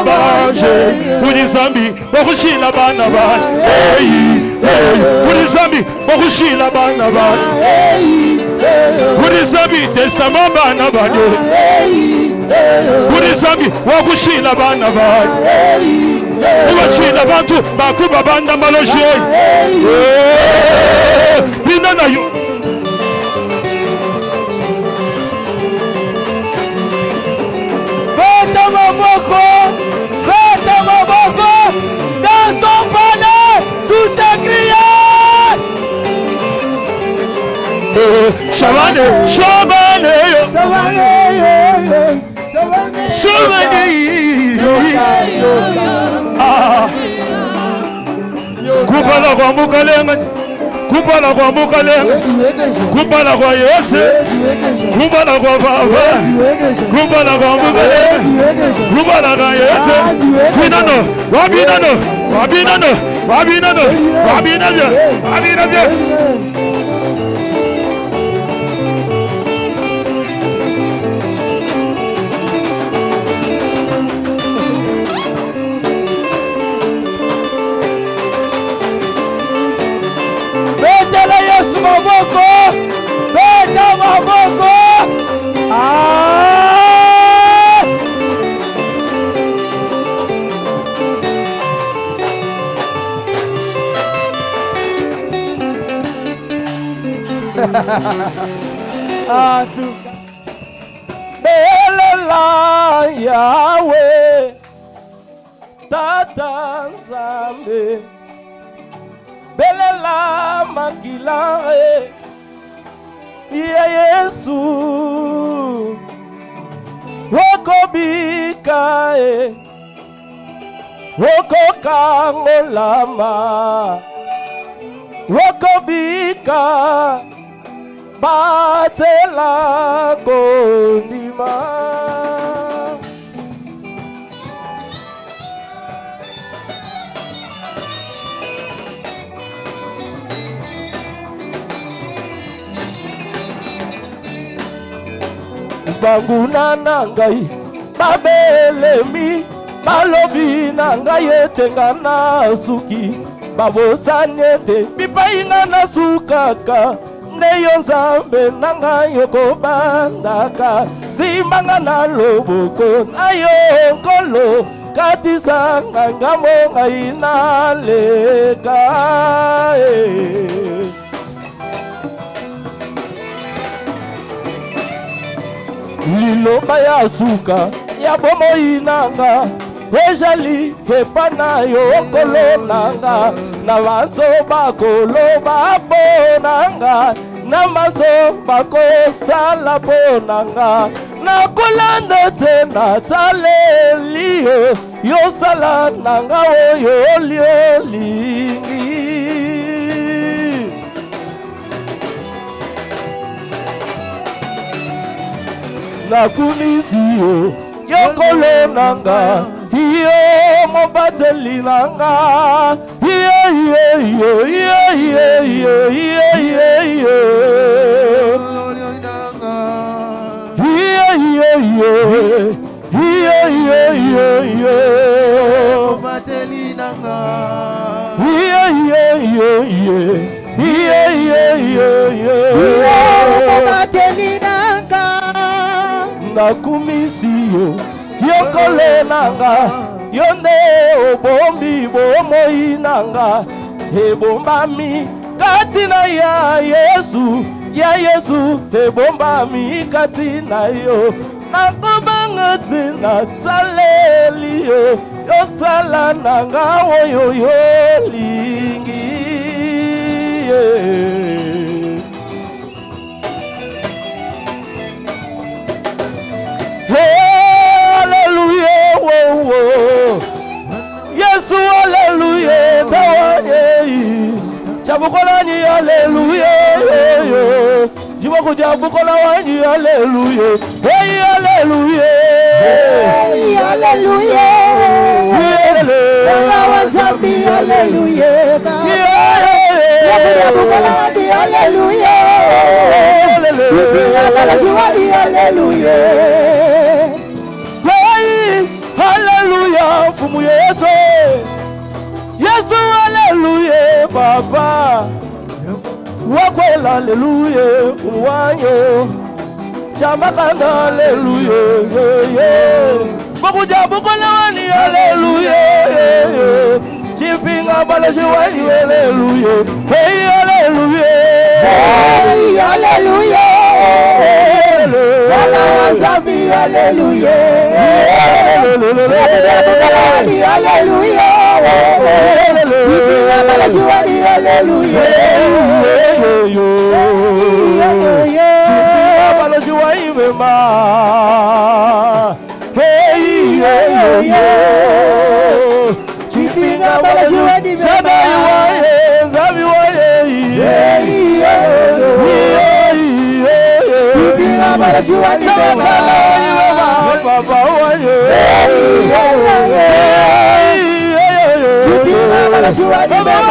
banje Unizambi Bakushila bana banje Unizambi Bakushila bana banje Unizambi Testament bana banje Unizambi Wakushila bana banje Uwashila bantu Bakuba banda maloje Binana yu Bata maboko dans son bonheur, tout s'écria. Shabane, Kupala kwa mukalenga, kupala kwa mukalenga, kupala kwa Yesu, kupala kwa Baba, kupala kwa mukalenga, kupala kwa Yesu. Wabinano. Betela Yesu maboko, beta maboko. Belela Yahweh, Tata Nzambe. Belela makila ya Yesu Wokobika Wokokangolama Wokobika Batela Kondima Banguna nangai babelemi balobi nangai etengana suki babosanyete bipaina na sukaka neyo Nzambe nangai okobandaka simanga na loboko nayo nkolo katisa ngamo ngai naleka Liloba ya suka ya bomoi nanga ejali hepana yo kolonanga na maso bakolo babonanga na maso bakosala bonanga na kolanda tena talelio yo sala nanga oyo liolingi na kunisio yokolo nanga iyo mobateli nanga iyo nakumisio yokole nanga yonde obombi bomoi nanga ebombami katina ya Yesu ebombami katina yo nakobanga tina tsalelio yosala nanga oyo yolingi Hallelujah, oh, oh. Yesu, hallelujah, tawanye. Chabukolani, hallelujah. Jiboku jabukola wanyi, hallelujah. Hey, hallelujah. Hey, hallelujah. Wala wasabi, hallelujah. Jabukola wanyi, hallelujah. Hallelujah. Hallelujah. mfumu Yesu. Yesu haleluya papa. Wakwela haleluya wanyo. Chamakanda haleluya. Bokujabu kolawani haleluya. Chipinga balashi wani haleluya. Hey haleluya. Hey haleluya. Wala wasabi haleluya. Haleluya. Chipinga balashi wani haleluya. Chipinga balashi wani mema. Hey Chipinga balashi wani mema. Zabi waye. Chipinga balashi wani mema. Baba waye. Chipinga balashi wani mema.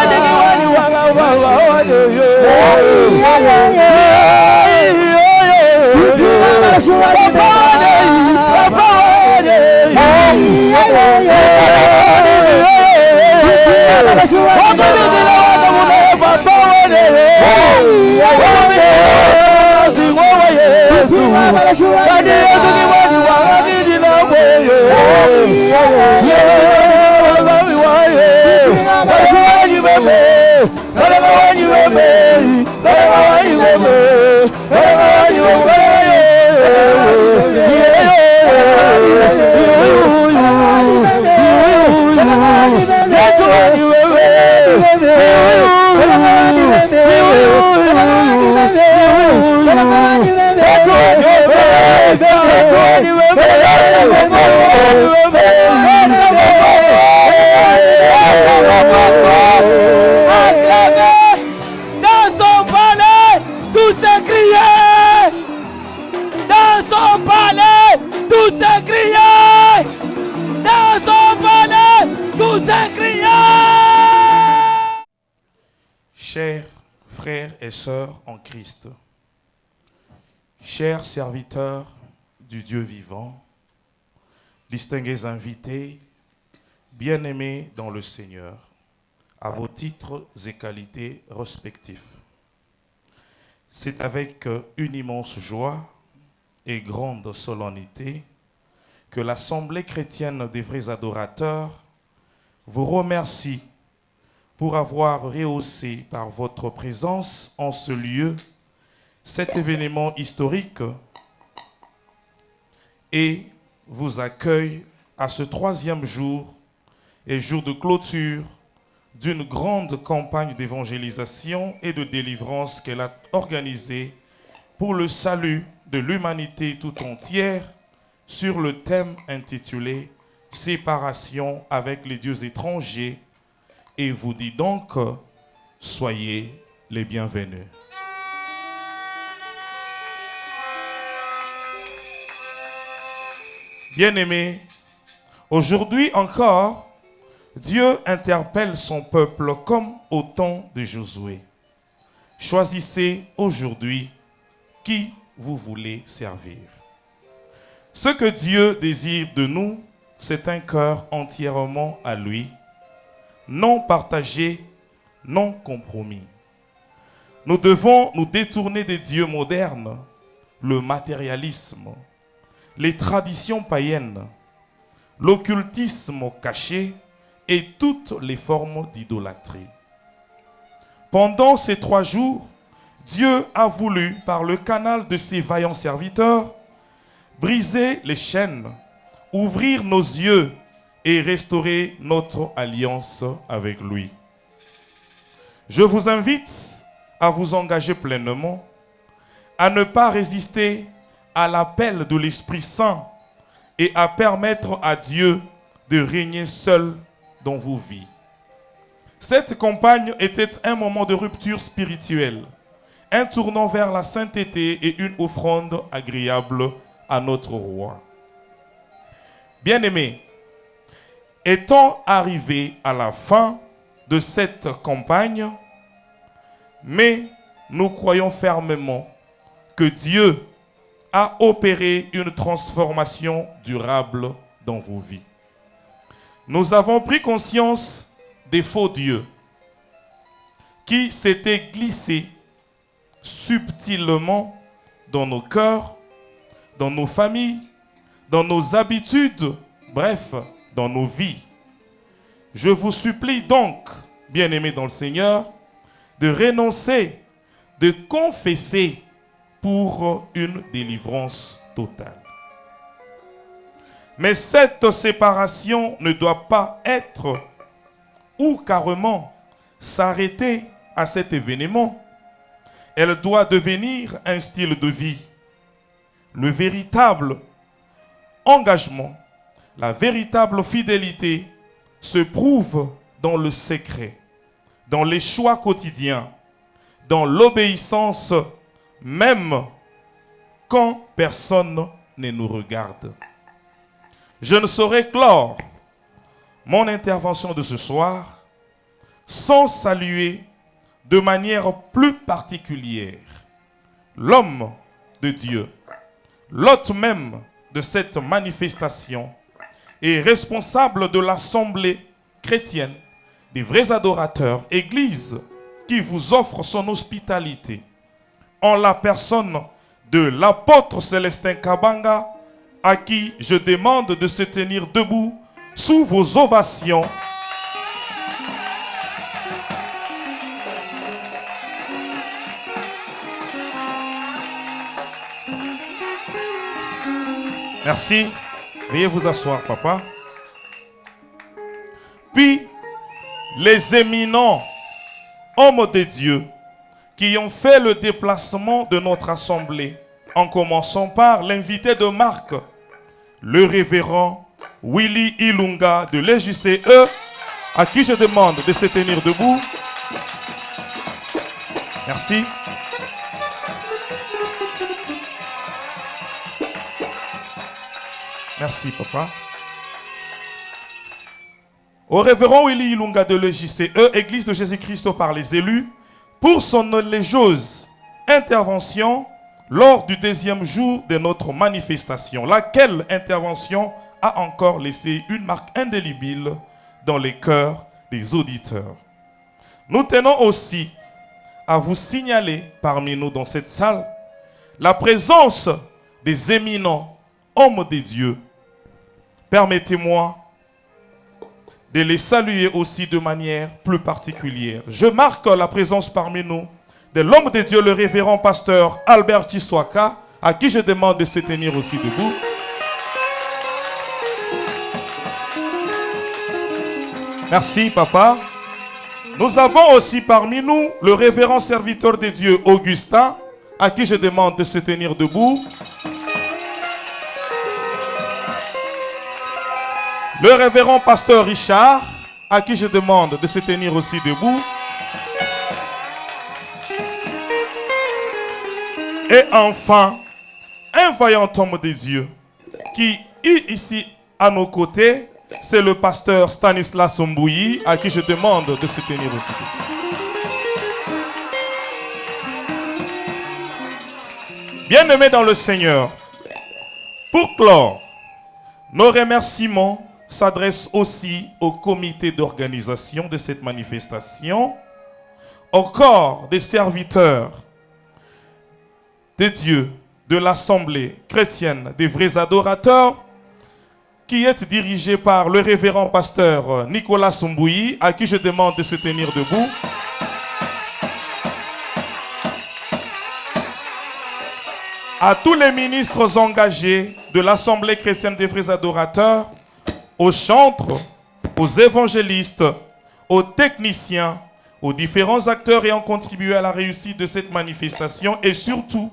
Dans son palais, tout s'est crié. Dans son palais, tout s'est crié. Dans son palais, tout s'est crié. Chers frères et sœurs en Christ, chers serviteurs du Dieu vivant, distingués invités, bien-aimés dans le Seigneur, à vos titres et qualités respectifs. C'est avec une immense joie et grande solennité que l'Assemblée chrétienne des vrais adorateurs vous remercie pour avoir rehaussé par votre présence en ce lieu cet événement historique et vous accueille à ce 3e jour et jour de clôture d'une grande campagne d'évangélisation et de délivrance qu'elle a organisée pour le salut de l'humanité tout entière sur le thème intitulé « Séparation avec les dieux étrangers » et vous dit donc « Soyez les bienvenus ». Bien-aimés, aujourd'hui encore, Dieu interpelle son peuple comme au temps de Josué. Choisissez aujourd'hui qui vous voulez servir. Ce que Dieu désire de nous, c'est un cœur entièrement à lui, non partagé, non compromis. Nous devons nous détourner des dieux modernes, le matérialisme, les traditions païennes, l'occultisme caché et toutes les formes d'idolâtrie. Pendant ces 3 jours, Dieu a voulu, par le canal de ses vaillants serviteurs, briser les chaînes, ouvrir nos yeux et restaurer notre alliance avec lui. Je vous invite à vous engager pleinement, à ne pas résister à l'appel de l'Esprit Saint et à permettre à Dieu de régner seul dans vos vies. Cette campagne était un moment de rupture spirituelle, un tournant vers la sainteté et une offrande agréable à notre roi. Bien-aimés, étant arrivés à la fin de cette campagne, mais nous croyons fermement que Dieu a opéré une transformation durable dans vos vies. nous avons pris conscience des faux dieux qui s'étaient glissés subtilement dans nos cœurs, dans nos familles, dans nos habitudes, bref, dans nos vies. Je vous supplie donc, bien-aimés dans le Seigneur, de renoncer, de confesser pour une délivrance totale. Mais cette séparation ne doit pas être ou carrément s'arrêter à cet événement. Elle doit devenir un style de vie. Le véritable engagement, la véritable fidélité se prouve dans le secret, dans les choix quotidiens, dans l'obéissance, même quand personne ne nous regarde. Je ne saurais clore mon intervention de ce soir sans saluer de manière plus particulière l'homme de Dieu, l'hôte même de cette manifestation et responsable de l'assemblée chrétienne, des vrais adorateurs, église qui vous offre son hospitalité, en la personne de l'apôtre Célestin Kabanga, à qui je demande de se tenir debout sous vos ovations. Merci. Veuillez vous asseoir, papa. Puis, les éminents hommes de Dieu qui ont fait le déplacement de notre assemblée, en commençant par l'invité de Marc, le révérend Willy Ilunga de l'EJCE, à qui je demande de se tenir debout. Merci. Merci, papa. Au révérend Willy Ilunga de l'EJCE, Église de Jésus-Christ par les élus, pour son élogieuse intervention lors du deuxième jour de notre manifestation, laquelle intervention a encore laissé une marque indélébile dans les cœurs des auditeurs. Nous tenons aussi à vous signaler parmi nous dans cette salle la présence des éminents hommes de Dieu. Permettez-moi de les saluer aussi de manière plus particulière. Je marque la présence parmi nous de l'homme de Dieu, le révérend pasteur Albert Chiswaka, à qui je demande de se tenir aussi debout. Merci, papa. Nous avons aussi parmi nous le révérend serviteur de Dieu, Augustin, à qui je demande de se tenir debout. Le révérend pasteur Richard, à qui je demande de se tenir aussi debout. Et enfin, un vaillant homme des dieux qui est ici à nos côtés, c'est le pasteur Stanislas Mbouyi, à qui je demande de se tenir aussi debout. Bien-aimés dans le Seigneur, pour clore, nos remerciements s'adresse aussi au comité d'organisation de cette manifestation, au corps des serviteurs de Dieu, de l'Assemblée chrétienne des vrais adorateurs, qui est dirigé par le révérend pasteur Nicolas Mbouyi, à qui je demande de se tenir debout. À tous les ministres engagés de l'Assemblée chrétienne des vrais adorateurs, aux chantres, aux évangélistes, aux techniciens, aux différents acteurs ayant contribué à la réussite de cette manifestation et surtout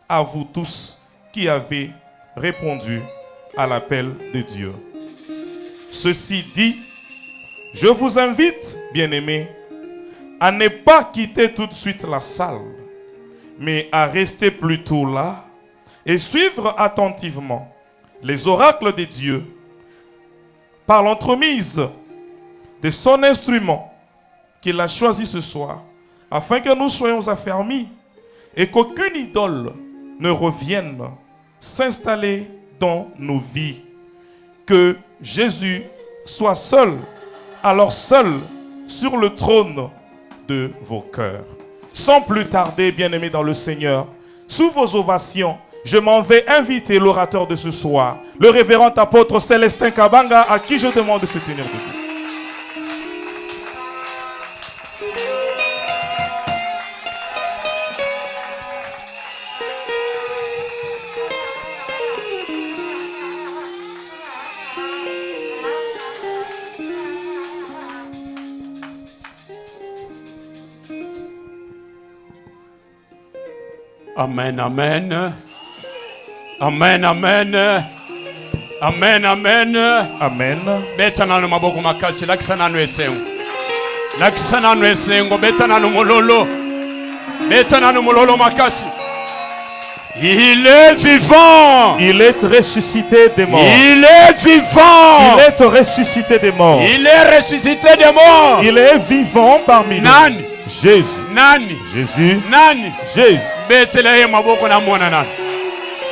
à vous tous qui avez répondu à l'appel de Dieu. Ceci dit, je vous invite, bien-aimés, à ne pas quitter tout de suite la salle, mais à rester plutôt là et suivre attentivement les oracles de Dieu par l'entremise de son instrument qu'il a choisi ce soir, afin que nous soyons affermis et qu'aucune idole ne revienne s'installer dans nos vies. Que Jésus soit soit seul, alors seul, sur le trône de vos cœurs. Sans plus tarder, bien-aimés dans le Seigneur, sous vos ovations, je m'en vais inviter l'orateur de ce soir, le révérend apôtre Célestin Kabanga, à qui je demande de se tenir debout. Amen, amen. Amen, amen. Amen, amen. Amen. Betana no maboko makasi lakisana no esengo. Lakisana no esengo betana no mololo. Betana no mololo makasi. Il est vivant. Il est ressuscité des morts. Il est vivant. Il est ressuscité des morts. Il est ressuscité des morts. Il est vivant parmi nous. Nani? Jésus. Nani? Jésus. Nani? Jésus. Betele maboko na mwana nani?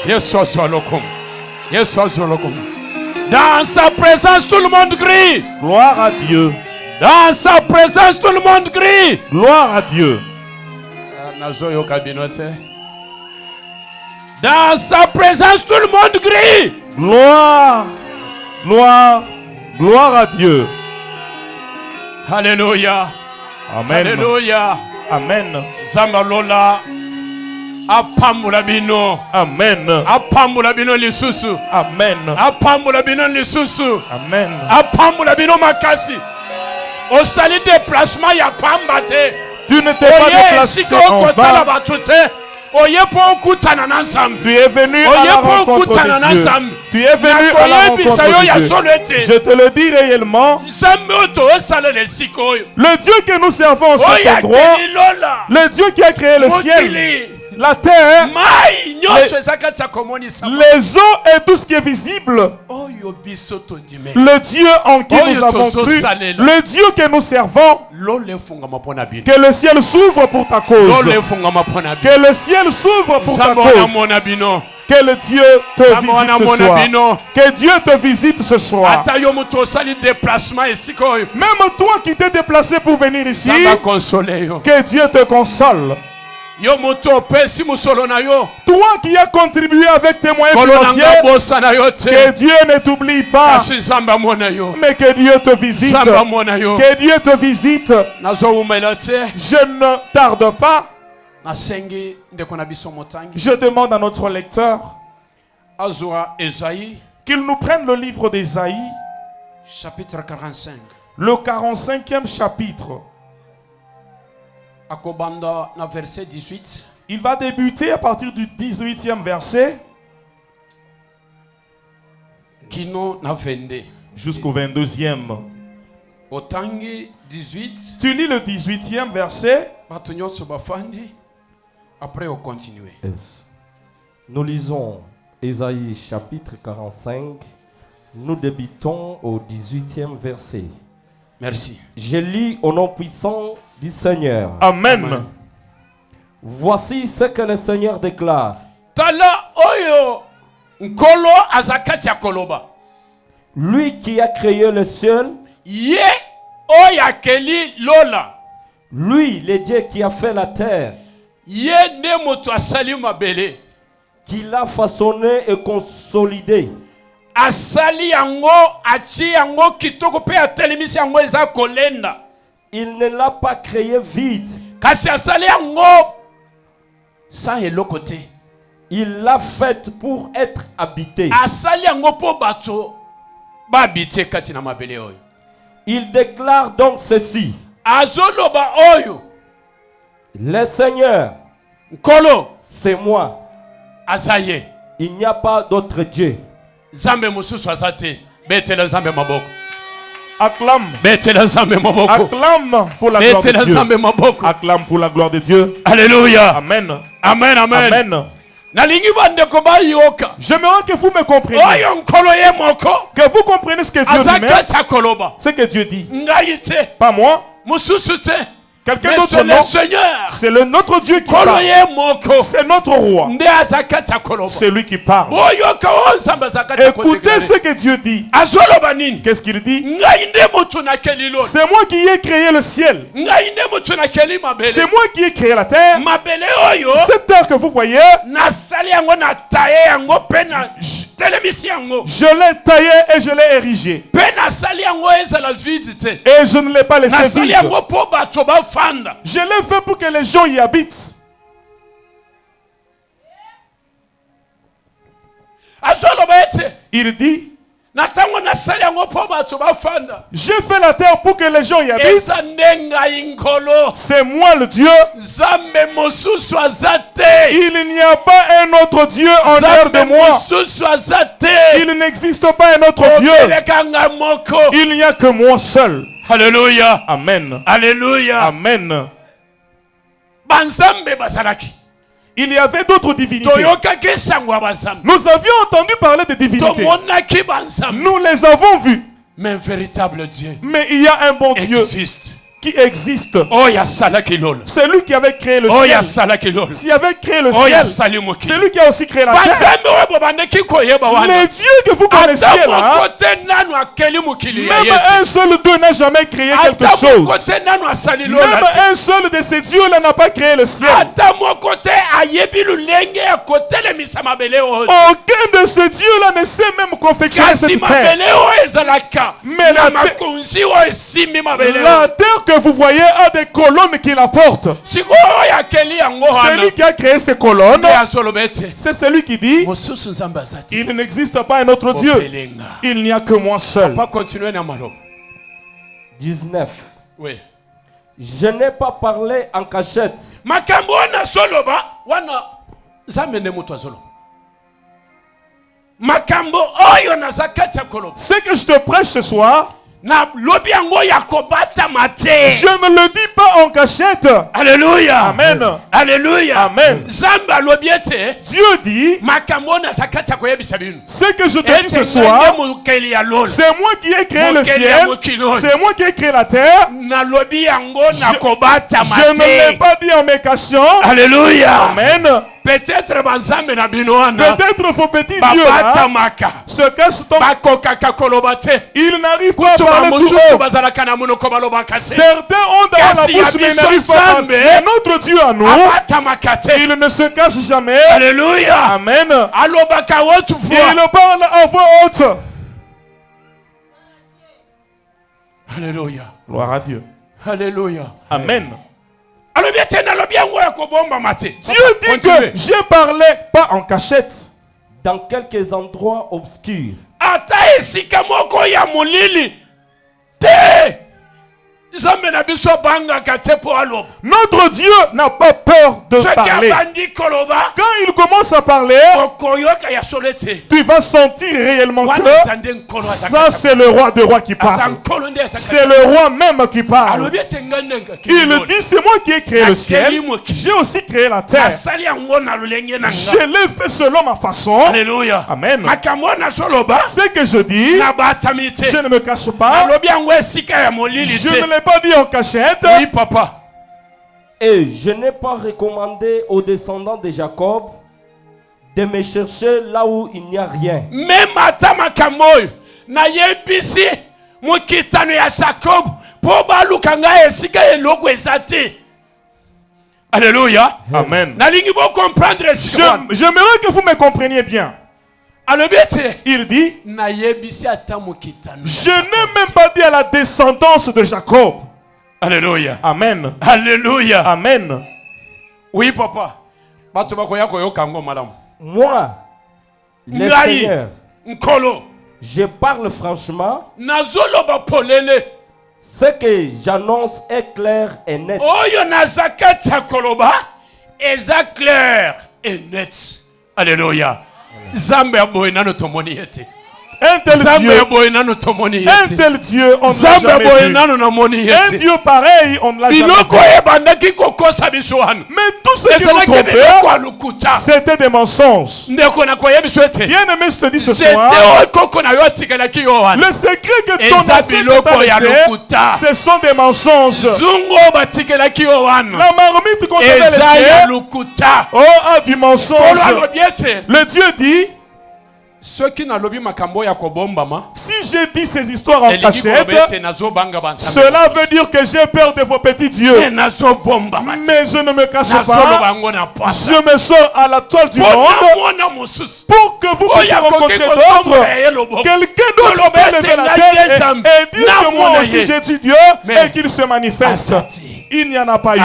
Yesu azolokom. Yesu azolokom. Dans sa présence tout le monde crie. Gloire à Dieu. Dans sa présence tout le monde crie. Gloire à Dieu. Nazoyo kabinote. Dans sa présence tout le monde crie. Gloire. Gloire. Gloire à Dieu. Alléluia. Amen. Alléluia. Amen. Zambalola. Apamula bino. Amen. Apamula bino lisusu. Amen. Apamula bino lisusu. Amen. Apamula bino makasi. Au salut déplacement ya pambate. Tu ne t'es pas déplacé en vain. Tu es venu à la rencontre de Dieu. Tu es venu à la rencontre de Dieu. Je te le dis réellement. Le Dieu que nous servons en cet endroit, le Dieu qui a créé le ciel, la terre, les eaux et tout ce qui est visible, le Dieu en qui nous avons cru, le Dieu que nous servons, que le ciel s'ouvre pour ta cause, que le ciel s'ouvre pour ta cause, que le Dieu te visite ce soir, que Dieu te visite ce soir. Même toi qui t'es déplacé pour venir ici, que Dieu te console. Toi qui as contribué avec tes moyens financiers, que Dieu ne t'oublie pas, mais que Dieu te visite, que Dieu te visite. Je ne tarde pas. Je demande à notre lecteur qu'il nous prenne le livre d'Ésaïe, chapitre 45. Le 45e chapitre. Verset 18. Il va débuter à partir du 18e verset jusqu'au 22e. Tu lis le 18e verset. Après, on continue. Nous lisons Ésaïe chapitre 45. Nous débutons au 18e verset. Merci. Je lis au nom puissant du Seigneur. Amen. Amen. Voici ce que le Seigneur déclare. Tala oyo nkolo azakati ya koloba. Lui qui a créé le ciel. Ye oyakeli lola. Lui, le Dieu qui a fait la terre. Ye ne moto asali mabele. Qui l'a façonné et consolidé. Asali yango achi yango kitoko pe atelemisi yango eza kolenda. Il ne l'a pas créé vide. Kasi asali yango sans elokote. Il l'a faite pour être habité. Asali yango po bato ba habité kati na mabele oyo. Il déclare donc ceci. Azoloba oyo. Le Seigneur, nkolo, c'est moi. Azaye. Il n'y a pas d'autre Dieu. Zambe mususu azate. Betele zambe maboko. Acclame. Betele zambe maboko. Acclame pour la gloire de Betele Dieu. zambe maboko. Acclame pour la gloire de Dieu. Alléluia. Amen. Amen, amen. Amen. Nalingi bandeko bayoka. J'aimerais que vous me compreniez. Oyo nkolo ye moko. Que vous compreniez ce que Dieu dit. Azakati akoloba. Ce que Dieu dit. Ngai te. Pas moi. Mususu te. quelqu'un Mais d'autre, c'est le non. Seigneur. C'est notre Dieu qui parle. Koloye moko. C'est notre roi. Nde azakata koloba. C'est lui qui parle. Boyoka onzamba azakata Écoutez ce que Dieu dit. azoloba nini? Qu'est-ce qu'il dit? Ngai nde mutu nakeli lolo. C'est moi qui ai créé le ciel. Ngai nde mutu nakeli mabele. C'est moi qui ai créé la terre. Mabele oyo Cette terre que vous voyez, nasali yango na taye yango pe na telemisi yango. je l'ai taillé et je l'ai érigé. Pe nasali yango ezala vide te. Et je ne l'ai pas laissé Nasali vide. yango po bato bafanda. Je l'ai fait pour que les gens y habitent. Azoloba ete Il dit, natango nasali yango po bato bafanda. j'ai fait la terre pour que les gens y habitent. Eza nde ngai nkolo. C'est moi le Dieu. Nzambe mosusu aza te. Il n'y a pas un autre Dieu en dehors de Nzambe moi. mosusu aza te. Il n'existe pas un autre Dieu. Opeleka ngai moko. Il n'y a que moi seul. Alléluia. Amen. Alléluia. Amen. Banzambe bazalaki. Il y avait d'autres divinités. Toyokaki sango ya banzambe. Nous avions entendu parler de divinités. Tomonaki banzambe. Nous les avons vus. Mais un véritable Dieu Mais il y a un bon Dieu existe. qui existe. Oh ya salaki lolo. C'est lui qui avait créé le Oh ya ciel. salaki lolo. S'il avait créé le Oh ya ciel, salimoki. c'est lui qui a aussi créé la terre. Banzambe oyo bobandeki koyeba wana. Les dieux que vous connaissez Ata là, mokote nanu akeli mokili ya même ye te. un seul d'eux n'a jamais créé quelque Ata chose. mokote nanu asali Même lola te. un seul de ces dieux-là n'a pas créé le ciel. Ata mokote ayebi lulenge ya kotelemisa mabele oyo. Aucun de ces dieux-là ne sait même confectionner Kasi cette terre. mabele oyo ezalaka. Mais Na la makonzi oyo esimbi mabele oyo. La terre que vous voyez a des colonnes qui la portent. Sikoyo oyo akeli yango wana. Celui qui a créé ces colonnes, Nde azoloba ete. c'est celui qui dit, Mosusu nzambe aza te. il n'existe pas un autre Dieu. Opelenga. Il n'y a que moi seul. Pas continuer na maloba. 19. Oui. Je n'ai pas parlé en cachette. Makambo wana soloba wana nzambe nde moto azoloba. Makambo oyo naza kati ya koloba. Ce que je te prêche ce soir, Na lobi yango ya kobatama te. je ne le dis pas en cachette. Alléluia. Amen. Alléluia. Amen. Nzambe alobi ete Dieu dit, makambo naza kati ya koyebisa bino. ce que je te dis Ete ce soir, ngai nde mokeli ya lolo. c'est moi qui ai créé le Mokeli ya ciel, mokili oyo. c'est moi qui ai créé la terre. Nalobi yango na kobatama Je ne l'ai te. pas dit en me cachant. Alléluia. Amen. Peut-être banzambe na bino wana Peut-être vos petits dieux là babatamaka se cachent donc. bakokaka koloba te. Ils n'arrivent pas à Tuma parler tout mosusu haut. bazalaka na monoko balobaka te. Certains ont dans la Kasi bouche mais ils yabiso n'arrivent pas à nzambe. parler. Mais notre Dieu à nous, Abatamaka te. il ne se cache jamais. Alléluia. Amen. Alobaka haute Et voix. il parle à voix haute. Alléluia. Gloire à Dieu. Alléluia. Amen. Alobi ete nalobi yango ya kobombama te. Dieu dit que Continuez. j'ai parlé pas en cachette. Dans quelques endroits obscurs. Ata esika moko ya molili te. Nzambe na biso bangaka te po aloba. Notre Dieu n'a pas peur de Soki parler. abandi koloba Quand il commence à parler, okoyoka ya solo te. tu vas sentir réellement Wana que ezande nkolo ça c'est le roi des rois qui Asa parle. nkolo nde asaka. C'est le roi même qui parle. Alobi ete ngai nde nkakeli Il lolo. dit c'est moi qui ai créé le ciel. J'ai aussi créé la terre. Nasali yango na lolenge na nga. Je l'ai fait selon ma façon. Alléluia. Amen. Makambo na soloba Ce que je dis, na batami te. je ne me cache pas. Alobi yango esika ya molili Je ne te. l'ai pas dit en cachette. Oui papa. Et je n'ai pas recommandé aux descendants de Jacob de me chercher là où il n'y a rien. Même ata makambo oyo nayebisi mokitano ya Jacob po baluka ngai esika eloko eza te. Alléluia. Amen. Nalingi bo comprendre esika wana. J'aimerais que vous me compreniez bien. Alobi ete Il dit, nayebisi ata mokitano. je n'ai même pas dit à la descendance de Jacob. Alléluia. Amen. Alléluia. Amen. Oui papa. Bato bakoya koyoka ngo malamu. Moi, le Ngai Seigneur, nkolo je parle franchement. nazoloba polele. Ce que j'annonce est clair et net. Oyo naza kati ya koloba eza clair et net. Alléluia. Nzambe aboye nano tomoni ete. Un tel Dieu, on ne l'a jamais vu. Un Dieu pareil, on ne l'a jamais vu. Mais tout ce qui nous trompait, c'était des mensonges. Bien-aimé, je te dis ce soir, le secret que ton ancêtre t'a laissé, ce sont des mensonges. La marmite qu'on t'avait laissée, du mensonge. Le Dieu dit, si j'ai dit ces histoires en cachette, cela veut dire que j'ai peur de vos petits dieux. Mais je ne me cache pas. Je me sors à la toile du monde pour que vous puissiez rencontrer d'autres. Quelqu'un d'autre peut lever la tête et dire que moi aussi j'ai dit Dieu et qu'il se manifeste. Il n'y en a pas eu.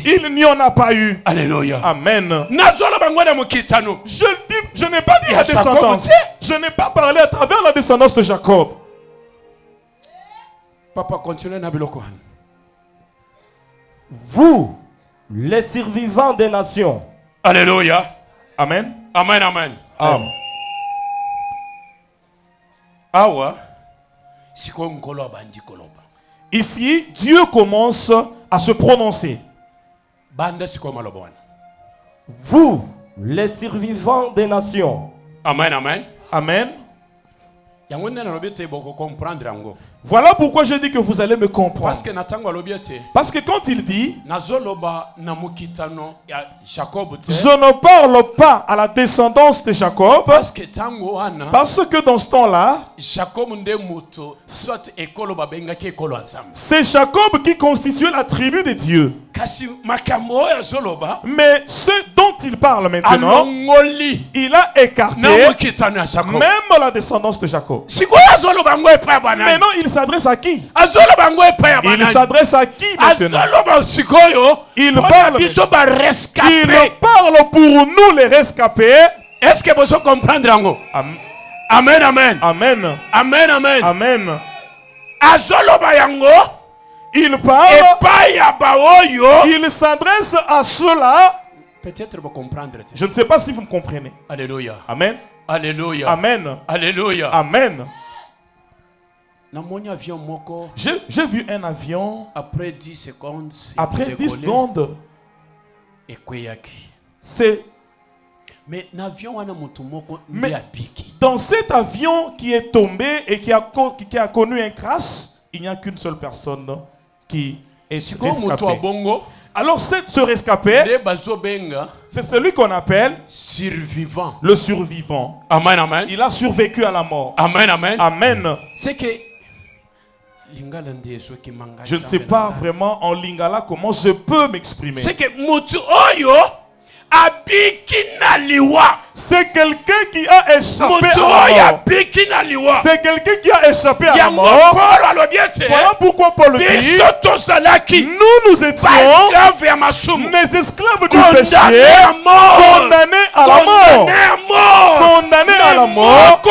Il n'y en a pas eu. Alléluia. Amen. Je n'ai pas dit la descendance. Je n'ai pas parlé à travers la descendance de Jacob. Papa, continuez na biloko. Vous, les survivants des nations. Alléluia. Amen. Amen, amen. Amen. Awa. Siko ngolo abandi koloba. Ici, Dieu commence à se prononcer. Banda siko malobwana. Vous, les survivants des nations. Amen, amen. Amen. Voilà pourquoi je dis que vous allez me comprendre. Parce que quand il dit, je ne parle pas à la descendance de Jacob, parce que dans ce temps-là, c'est Jacob qui constituait la tribu de Dieu. Mais ce dont il parle maintenant, il a écarté même la descendance de Jacob. Maintenant, il s'adresse à qui? Il s'adresse à qui maintenant? Il parle pour nous les rescapés. Est-ce que vous comprenez? Amen, amen. Amen. Amen, amen. Amen. Il parle. Il s'adresse à ceux-là. Peut-être vous comprendre. Je ne sais pas si vous me comprenez. Alléluia. Amen. Alléluia. Amen. Alléluia. Amen. J'ai vu un avion. Après 10 secondes. Après 10 secondes. C'est. Mais dans cet avion qui est tombé et qui a connu un crash, il n'y a qu'une seule personne qui est rescapée. Alors ce rescapé, c'est celui qu'on appelle survivant. Le survivant. Amen, amen. Il a survécu à la mort. Amen, amen. Amen. C'est que je ne sais pas vraiment en lingala comment je peux m'exprimer. C'est que mutu oyo c'est quelqu'un qui a échappé à la mort. C'est quelqu'un qui a échappé à la mort. Voilà pourquoi Paul dit, nous étions les esclaves du péché, condamnés à la mort. Condamnés à la mort.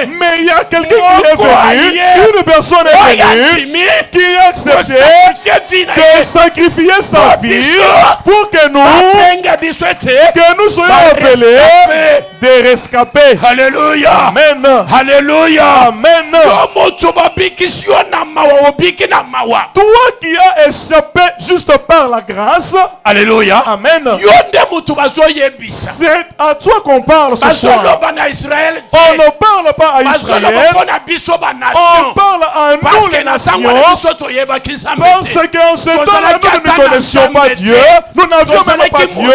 Mais il y a quelqu'un qui est venu, une personne est venue, qui a accepté de sacrifier sa vie pour que nous soyons appelés des rescapés. Alléluia. Amen. Alléluia. Amen. Toi qui as échappé juste par la grâce. Alléluia. Amen. C'est à toi qu'on parle ce soir. On ne parle pas à Israël. On parle à nous les nations. Parce qu'en ce temps-là, nous ne connaissions pas Dieu. Nous n'avions même pas Dieu.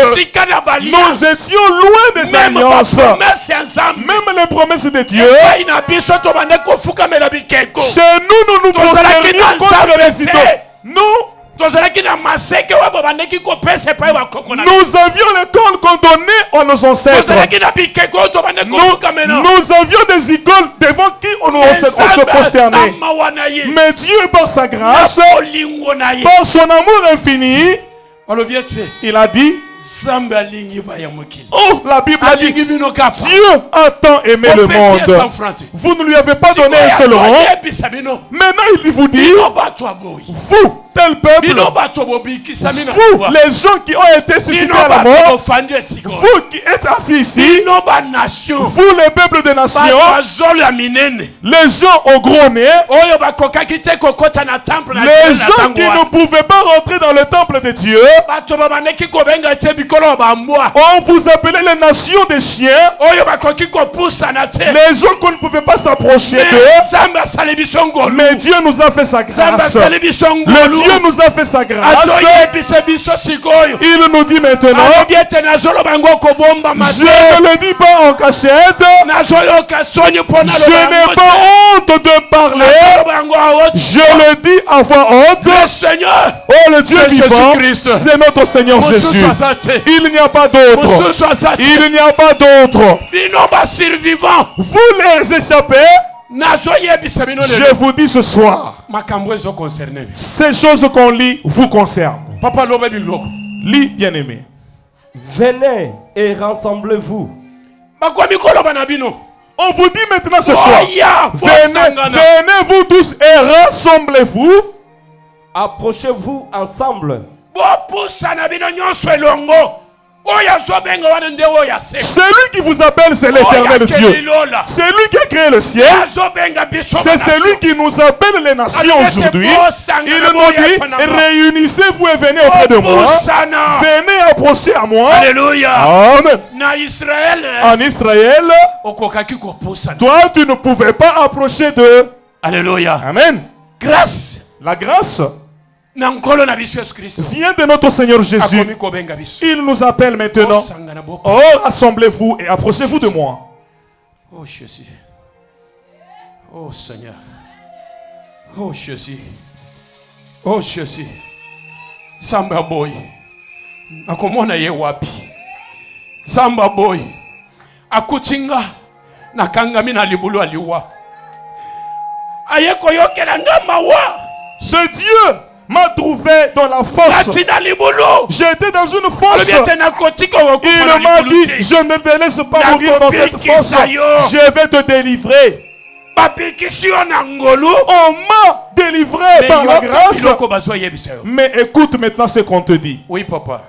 Nous étions loin des alliances. Même les promesses de Dieu. Chez nous, nous nous prosternions contre les idoles. Nous avions le corps qu'on donnait à nos ancêtres. Nous avions des idoles devant qui on se prosternait. Mais Dieu, par sa grâce, par son amour infini, il a dit, oh, la Bible a dit, Dieu a tant aimé le monde. Vous ne lui avez pas donné un seul rond. Maintenant, il vous dit, Vous, tel peuple, vous, les gens qui ont été suscités à la mort, vous qui êtes assis ici, vous, les peuples des nations, les gens au gros nez, les gens qui ne pouvaient pas rentrer dans le temple de Dieu, on vous appelait les nations des chiens, les gens qu'on ne pouvait pas s'approcher d'eux, mais Dieu nous a fait sa grâce. Le Dieu nous a fait sa grâce. Il nous dit maintenant, je ne le dis pas en cachette, je n'ai pas honte de parler, je le dis à voix haute. Oh, le Dieu vivant, c'est notre Seigneur Jésus. Il n'y a pas d'autre. Il n'y a pas d'autre. Vous les échappez. Je vous dis ce soir, ces choses qu'on lit vous concernent. Papa, Lis, bien-aimé. Venez et rassemblez-vous. On vous dit maintenant ce soir, venez vous tous et rassemblez-vous. Approchez-vous ensemble. Celui qui vous appelle, c'est l'Éternel Dieu. C'est lui qui a créé le ciel. C'est celui qui nous appelle les nations aujourd'hui. Il nous dit, réunissez-vous et venez auprès de moi. Venez approcher à moi. Alléluia. Amen. En Israël, toi tu ne pouvais pas approcher d'eux. Alléluia. Amen. Grâce. La grâce vient de notre Seigneur Jésus. Il nous appelle maintenant. Oh, rassemblez-vous et approchez-vous de moi. Oh Jésus. Oh Seigneur. Oh Jésus. Oh Jésus. Samba boy. Nakomona ye wapi. Samba boy. Akutinga. Nakangami na libulu aliwa. Ayeko yokela ngama wa. Ce Dieu m'a trouvé dans la fosse. J'étais dans une fosse. Il m'a dit, je ne te laisse pas mourir dans cette fosse. Je vais te délivrer. On m'a délivré par la grâce. Mais écoute maintenant ce qu'on te dit. Oui, papa.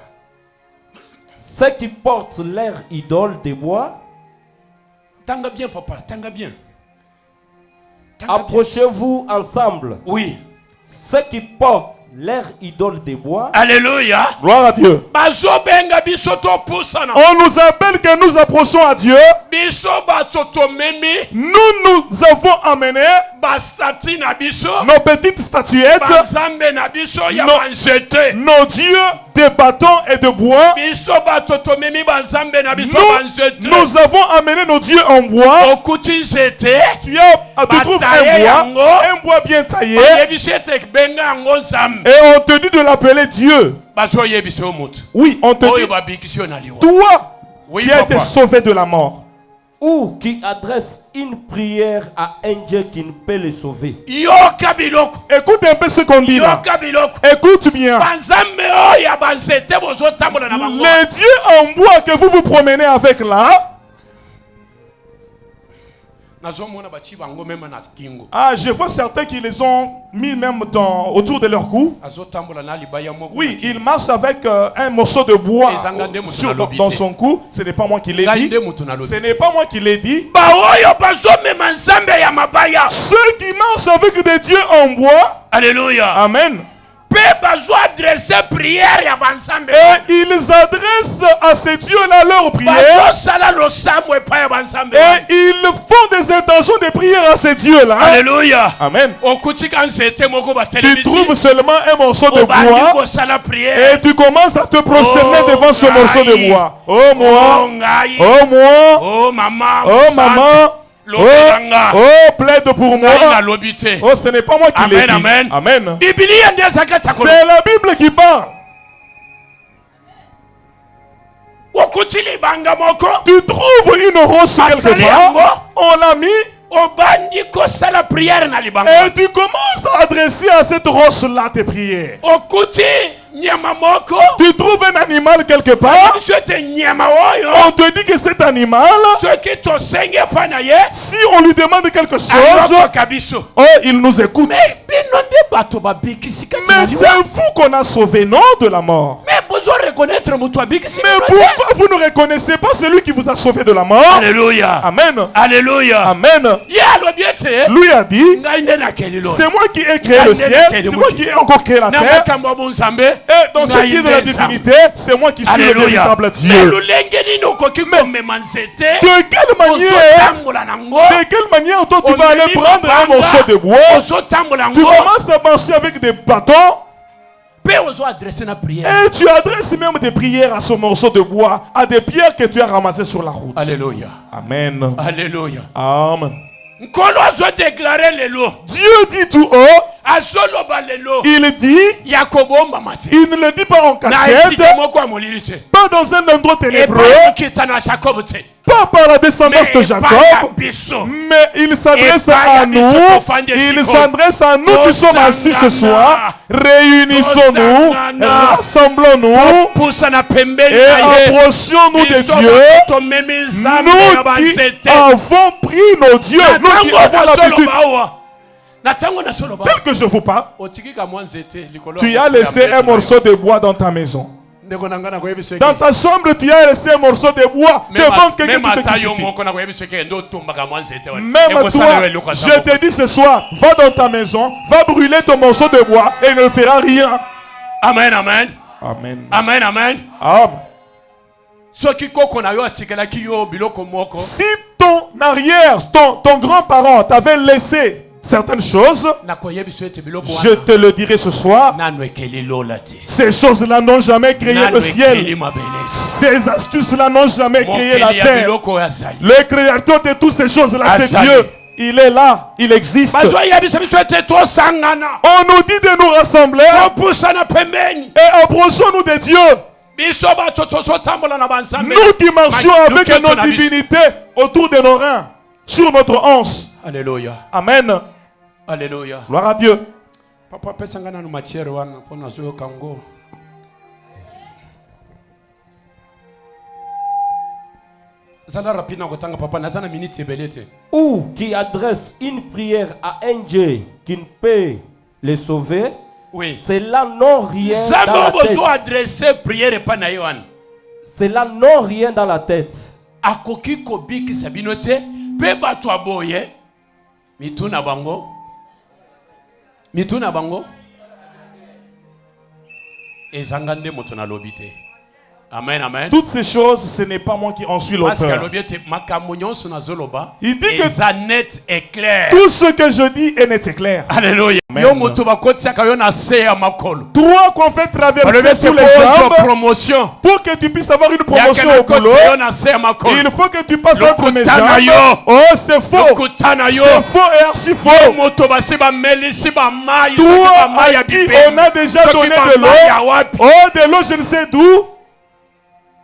Ceux qui portent leur idole de bois, Tanga bien, papa. Tanga bien. approchez-vous ensemble. Oui. Ceux qui portent leur idole de bois. Alléluia. Gloire à Dieu. On nous appelle que nous approchons à Dieu. Nous avons amené nos petites statuettes, nos dieux de bâtons et de bois. Nous avons amené nos dieux en bois. Tu trouves un bois bien taillé. Et on te dit de l'appeler Dieu. Oui, on te dit, toi qui as été sauvé de la mort. Ou qui adresse une prière à un Dieu qui ne peut le sauver. Écoute un peu ce qu'on dit là. Écoute bien. Les dieux en bois que vous vous promenez avec là. Ah, je vois certains qui les ont mis même autour de leur cou. Oui, ils marchent avec un morceau de bois dans son cou. Ce n'est pas moi qui l'ai dit. Ce n'est pas moi qui l'ai dit. Ceux qui marchent avec des dieux en bois. Alléluia. Amen. Et ils adressent à ces dieux-là leurs prières. Et ils font des intentions de prière à ces dieux-là. Alléluia. Amen. Tu trouves seulement un morceau de bois et tu commences à te prosterner devant ce morceau de bois. Oh moi, oh moi, oh maman, oh maman. Oh, plaide pour moi. Oh, ce n'est pas moi qui l'ai dit. Amen. Amen. C'est la Bible qui parle. Tu trouves une roche quelque part. On l'a mis. Et tu commences à adresser à cette roche-là tes prières. nyama moko tu trouves un animal quelque part, biso ete nyama oyo on te dit que cet animal, soki tosenge mpa na ye si on lui demande quelque chose, alokoka biso. oh, il nous écoute. Mais bino nde bato babikisi kati Mais na c'est liwa. vous qu'on a sauvé, non de la mort. Mais besoin reconnaître moto abikisi Mais bino te. pourquoi vous ne reconnaissez pas celui qui vous a sauvé de la mort? Alléluia. Amen. Alléluia. Amen. Ye alobi ete Lui a dit, ngai nde nakeli lo. c'est moi qui ai créé le ciel, c'est moi qui ai encore créé la Na terre. makambo ya bonzambe. Et dans ce ngai qui est de la nde nzambe. divinité, c'est moi qui suis le Alléluia. véritable Mais Dieu. lolenge nini okoki komema nzete De quelle manière, ozotambola nango de quelle manière toi tu vas aller prendre un morceau de bois, ozotambola tu nango commences à marcher avec des bâtons mpe ozoadresse na prière. et tu adresses même des prières à ce morceau de bois, à des pierres que tu as ramassées sur la route. Alléluia. Amen. Alléluia. Amen. nkolo azodeklare lelo Dieu dit tout haut, azoloba lelo il dit, ya kobombama te il ne le dit pas en na cachette, esika moko ya molili te pas dans un endroit ténébreux, epai okita na jakob te pas par la descendance de mais epai ya Jacob, biso. mais il s'adresse Et pas à nous, ya biso tofandi il esiko. s'adresse à nous qui sommes assis ce soir. Réunissons-nous, Tosangana. rassemblons-nous pusa na pembeni et na ye approchons-nous de biso Dieu. tomemi nzambe Nous na qui banzete avons pris nos dieux, nous qui avons l'habitude. na ntango nasoloba Tel que je vous parle, otikika mwa nzete likolo tu ya as moto ya laissé mbeto un na yo. morceau de bois dans ta maison. ndeko na nga nakoyebi soki Dans ta chambre, tu as laissé un morceau de bois devant quelqu'un même qui te ata yo crucifie. moko nakoyebi soki ende otumbaka mwa nzete wana. Même Ekosala toi, yo eloko ata je moko. te dis ce soir, va dans ta maison, va brûler ton morceau de bois et il ne fera rien. Amen, amen. Amen. Amen, amen. Amen. soki koko na yo atikelaki yo biloko moko Si ton arrière, ton grand-parent t'avait laissé certaines choses, nakoyebi so ete biloko je te le dirai ce soir, nano ekeli lola te ces choses-là n'ont jamais créé nano le ekeli ciel. mabelesi Ces astuces-là n'ont jamais créé la mokeli ya terre. biloko oyo azali Le créateur de toutes ces choses-là, c'est Azali. Dieu. Il est là, il existe. bazoyebisa biso ete tosangana On nous dit de nous rassembler topusana pembeni et approchons-nous de Dieu. biso bato tozotambola na banzambe Nous qui marchions avec Luketo nos na biso. divinités autour de nos reins, sur notre anse. Alléluia. Amen. Alléluia. Gloire à Dieu. Papa pesa nga nanu matière wana mpo nazoyoka ngo zala rapide na kotanga papa naza na minute ebele te Ou qui adresse une prière à un Dieu qui ne peut le sauver, oui cela n'a rien dans nzambe la oyo tête. bozoadresse priere epai na ye wana Cela n'a rien dans la tête. akoki kobikisa bino te mpe bato aboye mitu na bango ezanga nde moto nalobi te. Amen, amen. Toutes ces choses, ce n'est pas moi qui en suis Parce que l'auteur. l'objet makambo nyonso nazoloba Il dit que eza net et clair. tout ce que je dis est net et clair. Alléluia. Amen. Yo moto bakotisaka yo na se ya makolo. Toi qu'on fait traverser Balobi sous les c'est jambes promotion. pour que tu puisses avoir une Yaka promotion na au boulot. kotisa yo na se ya makolo. Il faut que tu passes entre mes Lokutana yo. jambes. Oh, c'est faux. Lokutana yo. C'est faux et archi Yo faux. moto basi ba melisi ba mai Toi soki ba mai ya à qui bibe. on a déjà Soki donné ba de mai ya l'eau. wapi. Oh, de l'eau, je ne sais d'où.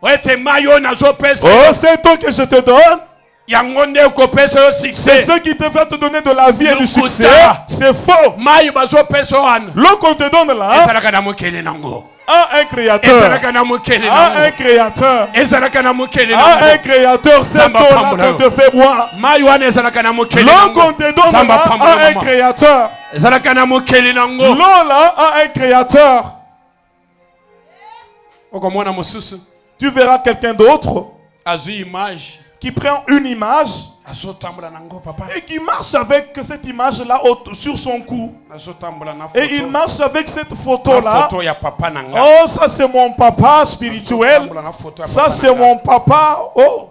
Wete mai yo nazopesa. Oh, c'est toi que je te donne. Yango nde kopesa yo C'est succès. ce qui te va te donner de la vie et du Lokuta. succès. C'est faux. Mai bazopesa wana. L'eau qu'on te donne là Ezalaka na mokele nango. a un créateur. Ezalaka na mokele A un nango. créateur. Ezalaka na mokele A un nango. créateur. Cette Samba eau-là pambola qu'on te fait boire. Mai wana ezalaka na mokele L'eau nango. qu'on te donne Samba là pambola a un mama. créateur. Ezalaka na mokele nango. L'eau là a un créateur. Okomona mosusu Tu verras quelqu'un d'autre azui image qui prend une image azotambola nango papa. et qui marche avec cette image-là sur son cou. Azotambola na Et il photo. marche avec cette Na photo-là. photo ya papa nanga. Oh, ça c'est mon papa spirituel. Azotambola na photo ya Ça papa c'est nanga. mon papa. Oh,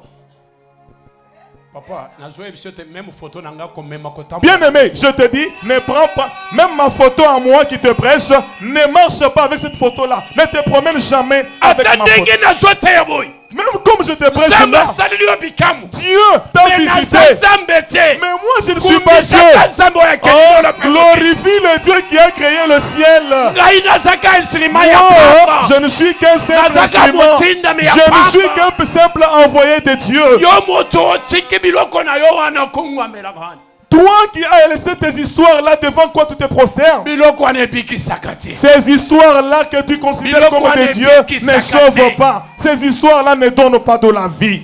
Papa, nazoe biso te même photo nanga komema kotambola. bien aimé, je te dis, ne prends pas, même ma photo à moi qui te prêche, ne marche pas avec cette photo-là. Ne te promène jamais avec Ata ma photo. ndenge nazoteya boy. Même comme je te prêche Nzambe là, asaleli yo bikamu. Dieu t'a Mais naza visité. Nzambe te. Mais moi je ne suis pas Dieu. Kumbisaka Nzambe oyo akeli Oh, yo la pembeni. glorifie le Dieu qui a créé le ciel. Ngai nazaka instrument ya Moi, papa. je ne suis qu'un simple Nazaka instrument. motinda me ya Je ne suis papa. qu'un simple envoyé de Dieu. Yo moto otiki biloko na yo wana kongwamelaka wana. Toi qui as laissé tes histoires-là devant quoi tu te prosternes. biloko wana ebikisaka te. Ces histoires-là que tu considères comme des dieux ne sauvent pas. Ces histoires-là ne donnent pas de la vie.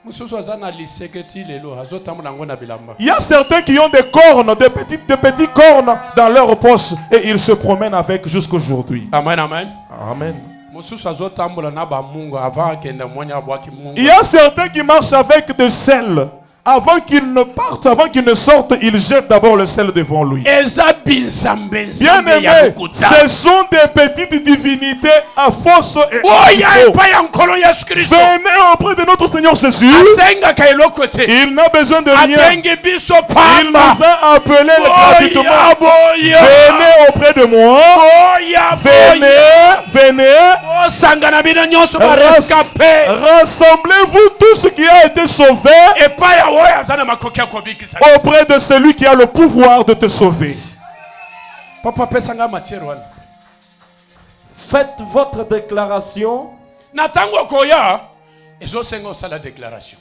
mosusu aza na liseketi lelo azotambola yango na bilamba. Il y a certains qui ont des cornes, des petits cornes dans leur poche et ils se promènent avec jusqu'aujourd'hui. Amen, amen. Amen. mosusu azotambola na bamungu avant akende mwanya abwaki mungu. Il y a certains qui marchent avec de sel. Avant qu'ils ne partent, avant qu'ils ne sortent, ils jettent d'abord le sel devant lui. Bien aimé, ce sont des petites divinités à force et venez auprès de notre Seigneur Jésus. Il n'a besoin de rien. Il nous a appelés gratuitement. Venez auprès de moi. Venez. Rassemblez-vous tous qui a été sauvé auprès de celui qui a le pouvoir de te sauver. Papa, pesanga matière wana. Faites votre déclaration. Natango koya ezosenga osala déclaration.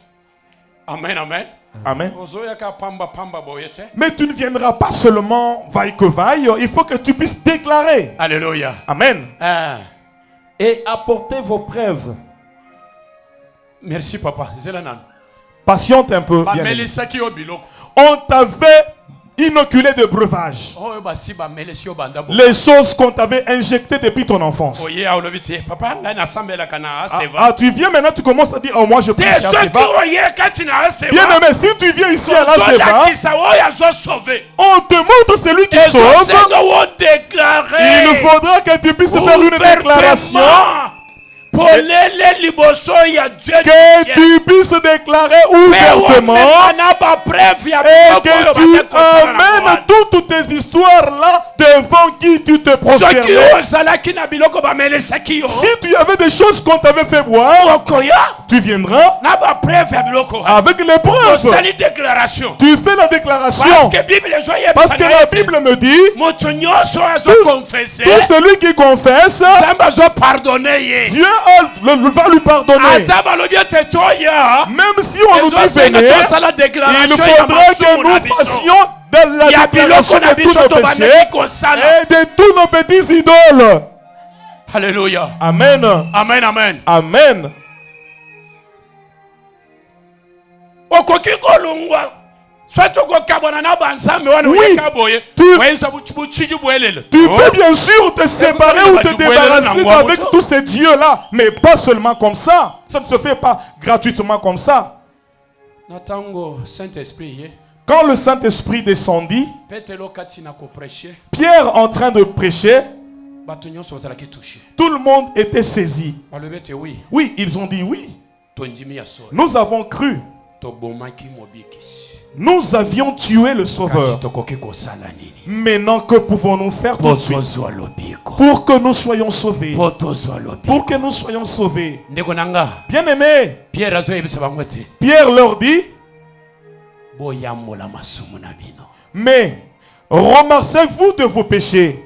Amen, amen. Amen. Ozoyaka pamba pamba boyete. Mais tu ne viendras pas seulement vaille que vaille. Il faut que tu puisses déclarer. Alléluia. Amen. Et apportez vos preuves. Merci papa. Zelanan. Patiente un peu. Bien. On t'avait inoculé de breuvage. Les choses qu'on t'avait injectées depuis ton enfance. Tu viens maintenant, tu commences à dire, oh moi je prie à Seva. Bien aimé, si tu viens ici à la Seva, on te montre celui qui sauve. Il faudra que tu puisses faire une déclaration. Que tu puisses déclarer ouvertement et que tu amènes toutes tes histoires là devant qui tu te prosternes. Si tu avais des choses qu'on t'avait fait voir, tu viendras avec les preuves. Tu fais la déclaration. Parce que la Bible me dit, tout celui qui confesse, Dieu va lui pardonner. Même si on nous dit venez, il faudra que nous fassions de la déclaration de tous nos péchés et de tous nos petits idoles. Alléluia. Amen. Amen, amen. Amen. Oui, tu peux bien sûr te séparer ou te débarrasser avec tous ces dieux-là, mais pas seulement comme ça. Ça ne se fait pas gratuitement comme ça. Quand le Saint-Esprit descendit, Pierre en train de prêcher, tout le monde était saisi. Oui, ils ont dit oui. Nous avons cru. Nous avions tué le Sauveur. Maintenant, que pouvons-nous faire tout de suite pour que nous soyons sauvés? Pour que nous soyons sauvés. Bien aimé, Pierre leur dit, mais remerciez-vous de vos péchés.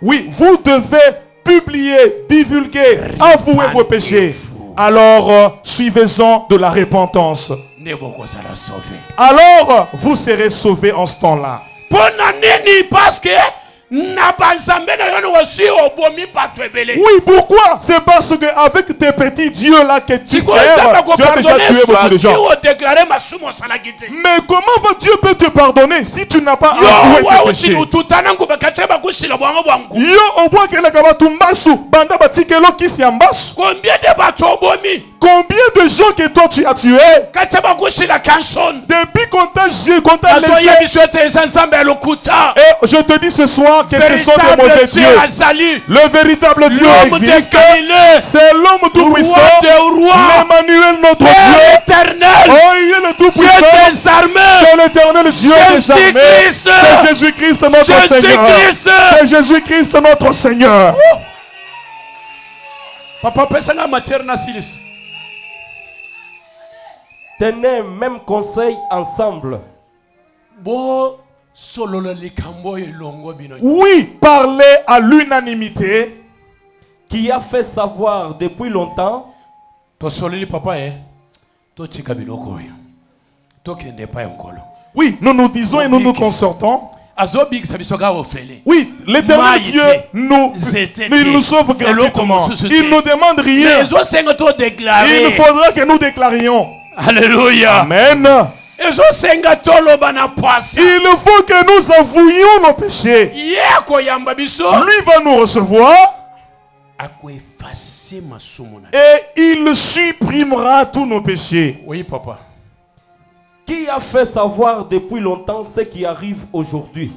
Oui, vous devez publier, divulguer, avouer vos péchés. Alors, suivez-en de la repentance. Alors, vous serez sauvés en ce temps-là. Parce que oui, pourquoi? C'est parce que avec tes petits dieux là que tu sers, tu as déjà tué beaucoup de gens. Mais comment Dieu peut te pardonner si tu n'as pas avoué tes péchés? Combien de gens que toi tu as tué? Depuis qu'on t'a laissé. Et je te dis ce soir que ce sont des mauvais dieux. Le véritable Dieu existe. C'est l'homme tout-puissant. L'Emmanuel, notre Dieu. Oh, il est le tout-puissant. C'est l'éternel Dieu des armées. C'est Jésus-Christ notre Seigneur. C'est Jésus-Christ notre Seigneur. Papa, pesa matière nasilis. Tenez même conseil ensemble. Oui, parlez à l'unanimité. Qui a fait savoir depuis longtemps tokende pa ngolo. Oui, nous nous disons et nous nous consortons. Azobikisa bisoga ofele. Oui, l'Éternel Dieu il nous sauve gratuitement. Il ne nous demande rien. Il faudra que nous déclarions. Alléluia. Amen. Il faut que nous avouions nos péchés. Lui va nous recevoir. Et il supprimera tous nos péchés. Oui, papa. Qui a fait savoir depuis longtemps ce qui arrive aujourd'hui?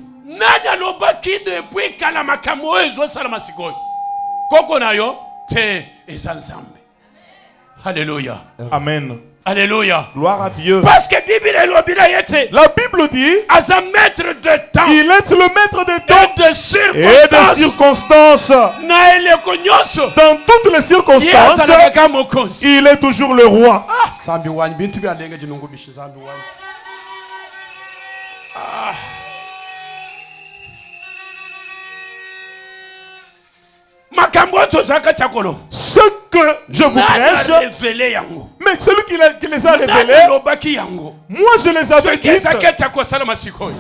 Alléluia. Amen. Alléluia. Gloire à Dieu. Parce que la Bible dit il est le maître des temps et des circonstances. Dans toutes les circonstances, il est toujours le roi. Ce que je vous prêche, mais celui qui les a révélés, moi je les avais dit.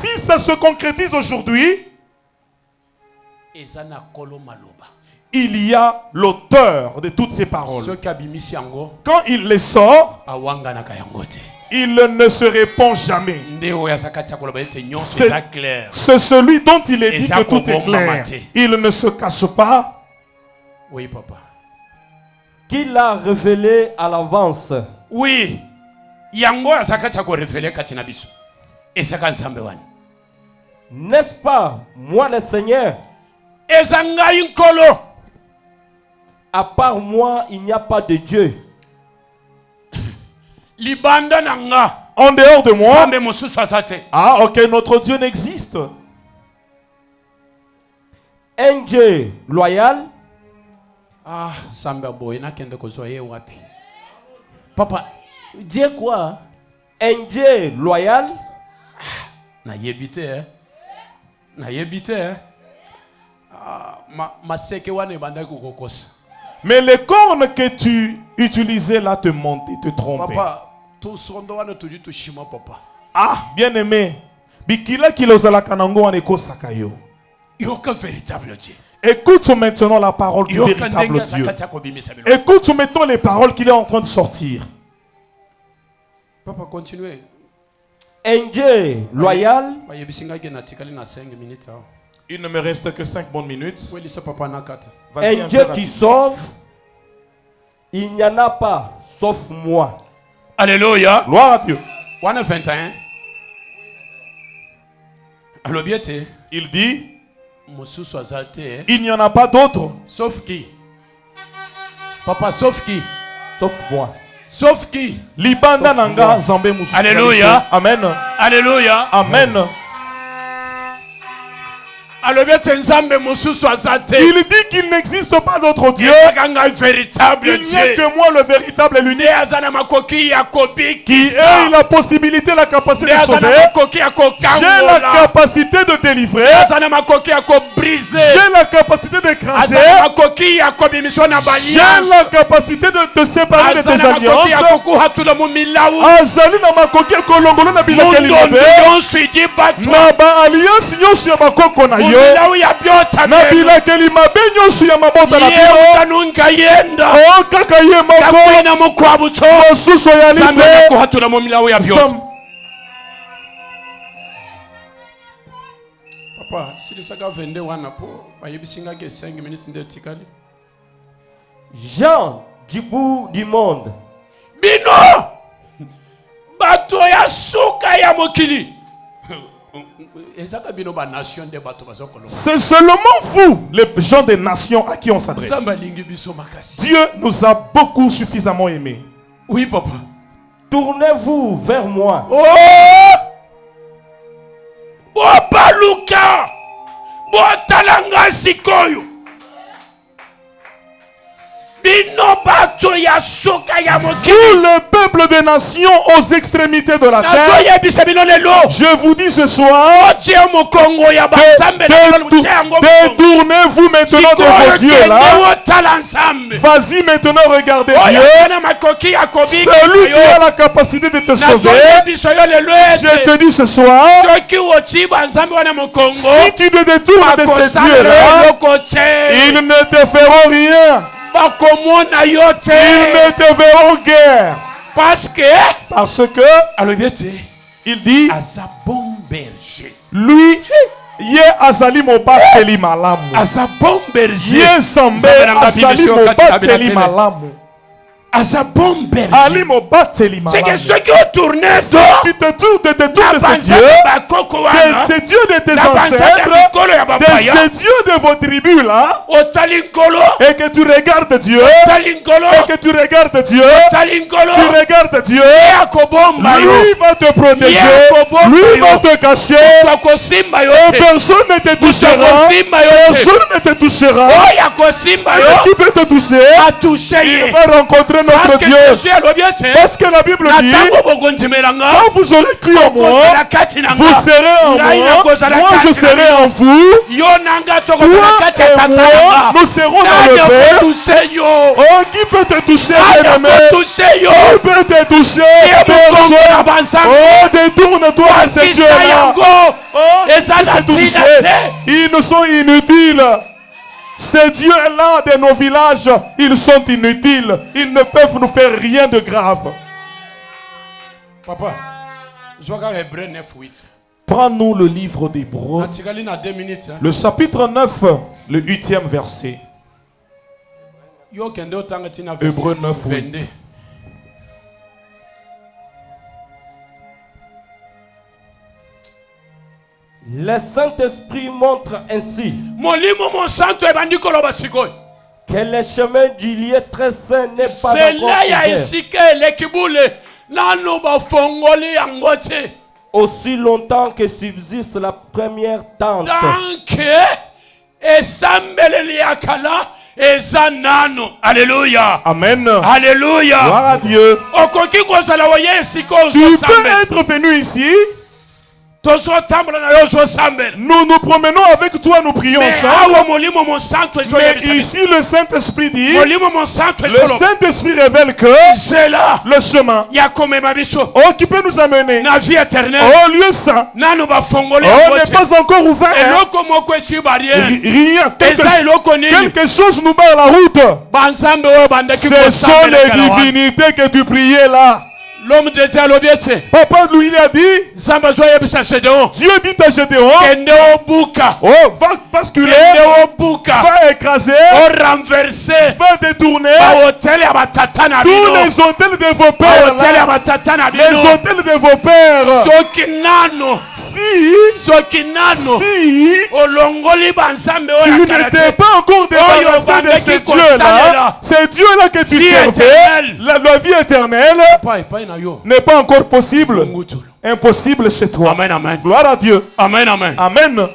Si ça se concrétise aujourd'hui, il y a l'auteur de toutes ces paroles. Quand il les sort, il ne se répand jamais. C'est celui dont il est dit que tout est clair. Il ne se cache pas. Oui, papa. Qui l'a révélé à l'avance. Oui. Yango asakacha ko révéler katina biso. Esaka nsambe wani. N'est-ce pas, moi le Seigneur? Ezanga inkolo. À part moi, il n'y a pas de Dieu. Libanda nanga. En dehors de moi. Ah, ok, notre Dieu n'existe. Un Dieu loyal. Ah, Samba boy, na kende ko soye wapi. Papa, Dieu quoi? Un Dieu loyal. Na yebite Na yebite Ah, ma seke wane banda ko kokosa. Mais les cornes que tu utilisais là te mentaient, te trompaient. Papa, tout sondo wane tu tu shima papa. Ah, bien aimé. Bikila kilozala kanango wane ko sakayo. Yoka véritable Dieu. Écoute maintenant la parole du véritable Dieu. Écoute maintenant les paroles qu'il est en train de sortir. Papa, continuez. Un Dieu loyal. Il ne me reste que 5 bonnes minutes. Un Dieu qui sauve. Il n'y en a pas, sauf moi. Alléluia. Gloire à Dieu. 21. Il dit il n'y en a pas d'autre. Sauf qui? Papa, sauf qui? Sauf moi. Sauf qui? Libanda nanga zambe musu. Alléluia. Amen. Alléluia. Amen. Il dit qu'il n'existe pas d'autre Dieu. Il n'y a que moi, le véritable et l'unique, qui ait la possibilité, la capacité de sauver. J'ai la capacité de délivrer. J'ai la capacité d'écraser. J'ai la capacité de te séparer de tes alliances. Azali na makoki kolongolo na bilakeli mabe. Na ba alliance nyoso ya bakoko na yo. Na bilakeli mabe nyoso ya mabota na bino. Oh kaka ye moko. Mosusu ya lite. Papa, si ça va vendre wana po, bayebisinga ke 5 minutes nde tikali. Jean du bout du monde. Bino! Bato ya suka ya mokili. C'est seulement vous, les gens des nations à qui on s'adresse. Dieu nous a beaucoup suffisamment aimés. Oui, papa. Tournez-vous vers moi. Oh! Bobaluka! Botalanga sikoyo! Binobato ya soka ya Vous, mokili. le peuple des nations aux extrémités de la terre, Nazoyebisa bino lelo. je vous dis ce soir, Otie mokongo ya banzambe na bino mutia yango mokongo. détournez-vous maintenant de Sikoyo vos dieux kende là. wotala nzambe. Vas-y maintenant, regardez Oyo Dieu. kana makoki ya kobika Celui qui yo. a la capacité de te sauver. Nazoyebisa yo lelo Je ete. te dis ce soir, Soki woti banzambe wana mokongo. si tu te détournes de ces dieux-là, ils ne te feront rien. bakomona yo Ils te. ne te verront guère. Parce que Parce que, alobi ete il dit, aza bon berger. lui, ye azali mobateli malamu. Aza bon berger. Ye sambe azali mobateli malamu. Aza bon berger. Ali mobateli C'est que malamu. ceux qui ont tourné dos Tu te détournes de ces banzambe dieux, bakoko de wana. ces dieux de tes Na banzambe ancêtres, mikolo ya de bapaya. ces dieux de vos tribus là, Otali nkolo. et que tu regardes Dieu, Otali nkolo. et que tu regardes Dieu, Otali nkolo. tu regardes Dieu, Akobomba yo. lui va te protéger, Yakobo lui va yo. te cacher, Twakosimba yo et te. personne ne te touchera, Twakosimba yo te. personne ne te touchera, Oya kosimba et yo. qui peut te toucher, Atouche il ye. va rencontrer notre Parce que Dieu. Jésus alobi ete. Parce que la Bible dit, Natango bokonzimelanga. quand vous aurez cru en moi, Okozala kati na nga. vous serez en Ngai moi, nakozala moi je kati na serai bino. en vous, Yo nanga tokozala toi kati ya et tata moi, nanga. nous serons dans Nani le Père. akotouche yo. Oh, qui peut te toucher, Nani bien-aimé? akotouche yo. Qui peut te toucher, Ye mokongo na personne? banzambe. Oh, détourne-toi de ces Wakisa dieux-là. yango. Oh, Eza qui na s'est touché? ntina te. Ils ne sont inutiles. Ces dieux-là de nos villages, ils sont inutiles. Ils ne peuvent nous faire rien de grave. Papa, zwaka Hébreu 9:8. Prends-nous le livre d'Hébreux, Natikali na 2 minutes. le chapitre 9, le 8e verset. Yo kende otanga tina Hébreux 9, 22. Le Saint-Esprit montre ainsi Molimo monsanto ebandi koloba sikoyo. que le chemin du lieu très saint n'est pas encore Cela ya ouvert. esika elekibule. Nano bafongoli yango te. Aussi longtemps que subsiste la première tente. Danke esambeleli ya kala eza nano. Alléluia. Amen. Alléluia. Gloire à Dieu. Okoki kozala oye esika Tu peux ozosambela. être venu ici. Tozotambola na yo ozosambela. Nous nous promenons avec toi, nous prions Mais ensemble. awa molimo monsanto Mais ezoyebisa biso. ici, le Saint-Esprit dit, Molimo monsanto le ezoloba. Saint-Esprit révèle que C'est là. le chemin, Ya komema biso. oh, qui peut nous amener Na vie éternelle. au lieu saint, Nano bafongoli oh, yango n'est te. pas encore ouvert. Eloko moko esi barrière. Rien. Eza eloko nini. Quelque chose nous barre la route. Banzambe oyo bandaki Ce sont kosambela les kala wana. divinités que tu priais là. L'homme de Dieu alobi ete. Papa lui il a dit, Nzambe azoyebisa Gédéon. Dieu dit à Gédéon, Kende obuka. oh, va basculer, Kende obuka. va écraser, Renverser. va détourner Bahoteli ya batata na tous bino. les hôtels de vos pères Bahoteli ya là, batata na les bino. hôtels de vos pères. Soki nano. Soki nano. Si Olongoli banzambe oyo tu ya kala n'étais te. pas encore débarrassé de ces dieux-là, ces dieux-là que tu Vie servais, éternelle. la vie éternelle Pa epai na yo. n'est pas encore possible. Ngutulu. Impossible chez toi. Amen, amen. Gloire à Dieu. Amen, amen. Amen.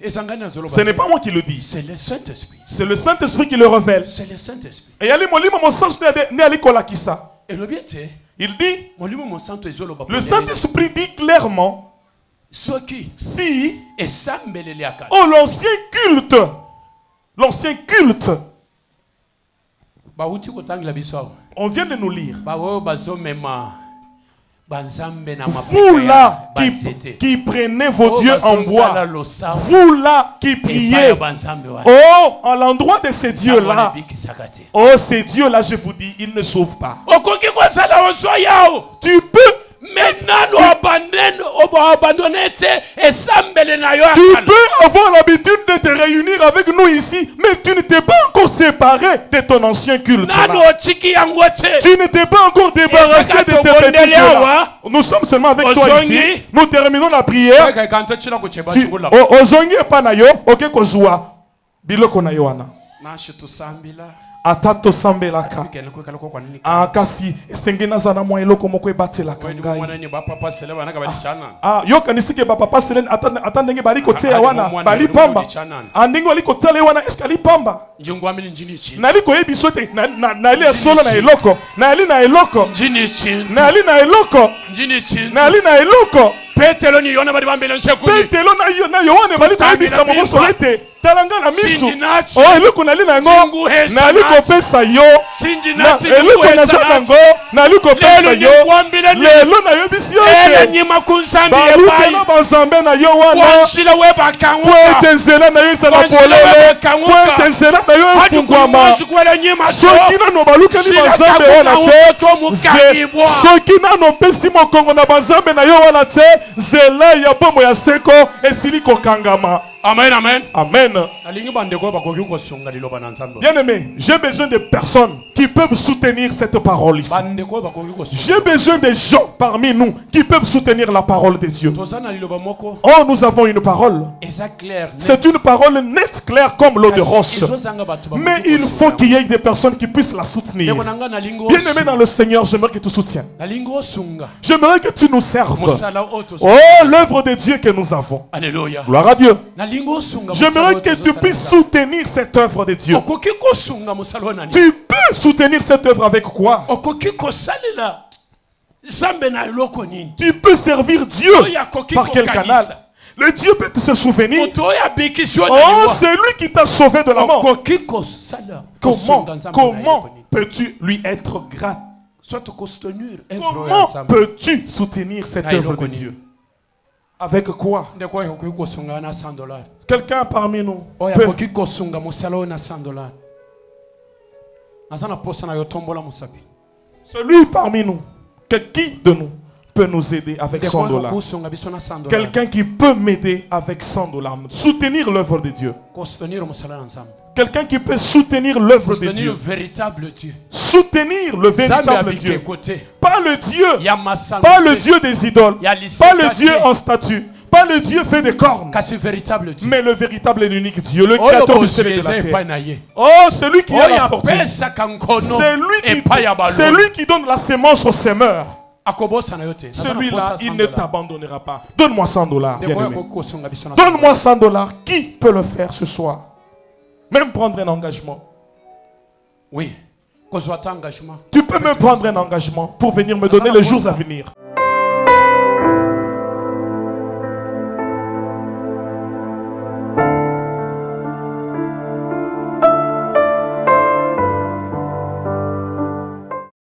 Ezangani azoloba Ce n'est te. pas moi qui le dis. C'est le Saint-Esprit. C'est le Saint-Esprit qui le révèle. C'est le Saint-Esprit. Et yali molimo mon sens ne ali kolakisa. Elobi ete. Il dit, Molimo monsanto ezoloba. le Saint-Esprit dit clairement, Soki si esambeleli ya kala. oh l'ancien culte, Bawuti kotangela biso awa. on vient de nous lire. Bawo bazomema banzambe na Vous mapeka là ya banzete. qui prenez vos Oh, dieux en bazosala bois, losamu. vous là qui Epai priez, ya banzambe wana. oh, à l'endroit de ces dieux-là, Nzambe ebikisaka te. oh, ces dieux-là, je vous dis, ils ne sauvent pas. Okoki kozala ozwa yao. Tu peux, Mais nano abandonne te esambele na yo ya tu kala. peux avoir l'habitude de te réunir avec nous ici, mais tu ne t'es pas encore séparé de ton ancien culte. Nano Là. otiki yango te. Tu ne t'es pas encore débarrassé de tes petits dieux là. Nous sommes seulement avec toi Ozongi. ici. Nous terminons la prière. Kaka kanto china kucheba Tu- chukula. Ozongi epa na yo, ok kozwa biloko na yo wana. Nashi tusambila. ata tosambelaka kasi esenge naza na mwa eloko moko ebatelaka ngai. Yokanisi ke bapapa selene ata ndenge bali koteya wana bali pamba ndenge bali kotala wana eske ali pamba nali koyebi so te nali esolo na eloko nali na eloko nali na eloko nali na eloko Petelo ni yona bali bambele nshekuni. Petelo na yohane bali koyebisa moboso ete talanga na misu eloko nali nango nali kopesa yo eloko naza nango nali kopesa yo lelo nayebisi yo ete balukela banzambe na yo wana po ete nzela na yo ezala polele po ete nzela na yo efungwama soki nano balukeli banzambe wana te soki nano opesi mokongo na banzambe na yo wana te nzela ya bombo ya seko esili kokangama. Amen, amen. Amen. Bien-aimé, j'ai besoin de personnes qui peuvent soutenir cette parole ici. J'ai besoin de gens parmi nous qui peuvent soutenir la parole de Dieu. Oh, nous avons une parole. C'est une parole nette, claire comme l'eau de roche. Mais il faut qu'il y ait des personnes qui puissent la soutenir. Bien-aimé dans le Seigneur, j'aimerais que tu soutiennes. J'aimerais que tu nous serves. Oh, l'œuvre de Dieu que nous avons. Alléluia. Gloire à Dieu. J'aimerais que tu puisses soutenir cette œuvre de Dieu. Tu peux soutenir cette œuvre avec quoi? Tu peux servir Dieu par quel canal? Le Dieu peut se souvenir. Oh, c'est lui qui t'a sauvé de la mort. Comment peux-tu lui être grâce? Comment peux-tu soutenir cette œuvre de Dieu? Avec quoi? Quelqu'un parmi nous peut. Celui parmi nous, qui de nous peut nous aider avec $100? Quelqu'un qui peut m'aider avec $100. Soutenir l'œuvre de Dieu. Quelqu'un qui peut soutenir l'œuvre de Dieu. Soutenir le véritable Dieu. Pas le Dieu des idoles. Pas le Dieu en statue. Pas le Dieu fait des cornes. Mais le véritable et l'unique Dieu. Le créateur du ciel et de la terre. Oh, c'est lui qui a la fortune. C'est lui qui donne la sémence au semeur. Celui-là, il ne t'abandonnera pas. Donne-moi $100. Donne-moi $100. Qui peut le faire ce soir? Même prendre un engagement. Oui. Tu peux même prendre un engagement pour venir me donner les jours à venir.